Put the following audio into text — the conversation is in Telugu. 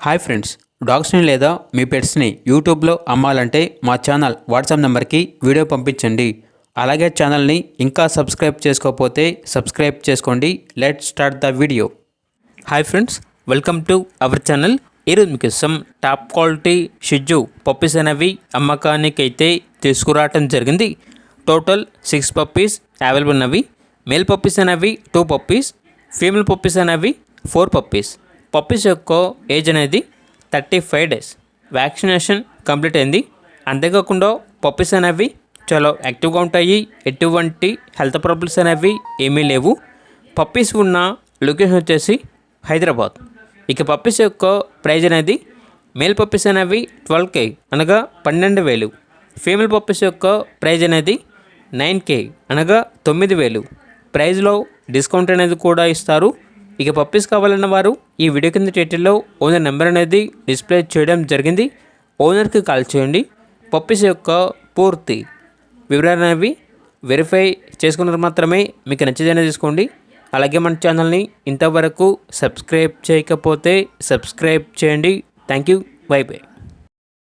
హాయ్ ఫ్రెండ్స్, డాగ్స్ని లేదా మీ పెట్స్ని యూట్యూబ్లో అమ్మాలంటే మా ఛానల్ వాట్సాప్ నెంబర్కి వీడియో పంపించండి. అలాగే ఛానల్ని ఇంకా సబ్స్క్రైబ్ చేసుకోకపోతే సబ్స్క్రైబ్ చేసుకోండి. Let start the video. Hi friends, welcome to our channel. ఈరోజు మీకు టాప్ క్వాలిటీ షిజ్జు పప్పీస్ అనేవి అమ్మకానికి అయితే తీసుకురావటం జరిగింది. టోటల్ 6 పప్పీస్ అవైలబుల్ ఉన్నవి. మేల్ పప్పీస్ అనేవి 2 పప్పీస్, ఫీమేల్ పప్పీస్ అనేవి 4 పప్పీస్. పప్పీస్ యొక్క ఏజ్ అనేది 35 డేస్. వ్యాక్సినేషన్ కంప్లీట్ అయింది. అంతేకాకుండా పప్పీస్ అనేవి చాలా యాక్టివ్గా ఉంటాయి. ఎటువంటి హెల్త్ ప్రాబ్లమ్స్ అనేవి ఏమీ లేవు. పప్పీస్ ఉన్న లొకేషన్ వచ్చేసి హైదరాబాద్. ఇక పప్పీస్ యొక్క ప్రైజ్ అనేది మేల్ పప్పీస్ అనేవి 12K అనగా 12,000. ఫీమేల్ పప్పీస్ యొక్క ప్రైజ్ అనేది 9K అనగా 9,000. ప్రైజ్లో డిస్కౌంట్ అనేది కూడా ఇస్తారు. ఇక పప్పీస్ కావాలన్న వారు ఈ వీడియో కింద టైటిల్లో ఓనర్ నెంబర్ అనేది డిస్ప్లే చేయడం జరిగింది. ఓనర్కి కాల్ చేయండి. పప్పీస్ యొక్క పూర్తి వివరాలు అనేవి వెరిఫై చేసుకున్నారు మాత్రమే మీకు నచ్చేదైనా తీసుకోండి. అలాగే మన ఛానల్ని ఇంతవరకు సబ్స్క్రైబ్ చేయకపోతే సబ్స్క్రైబ్ చేయండి. Thank you. By by.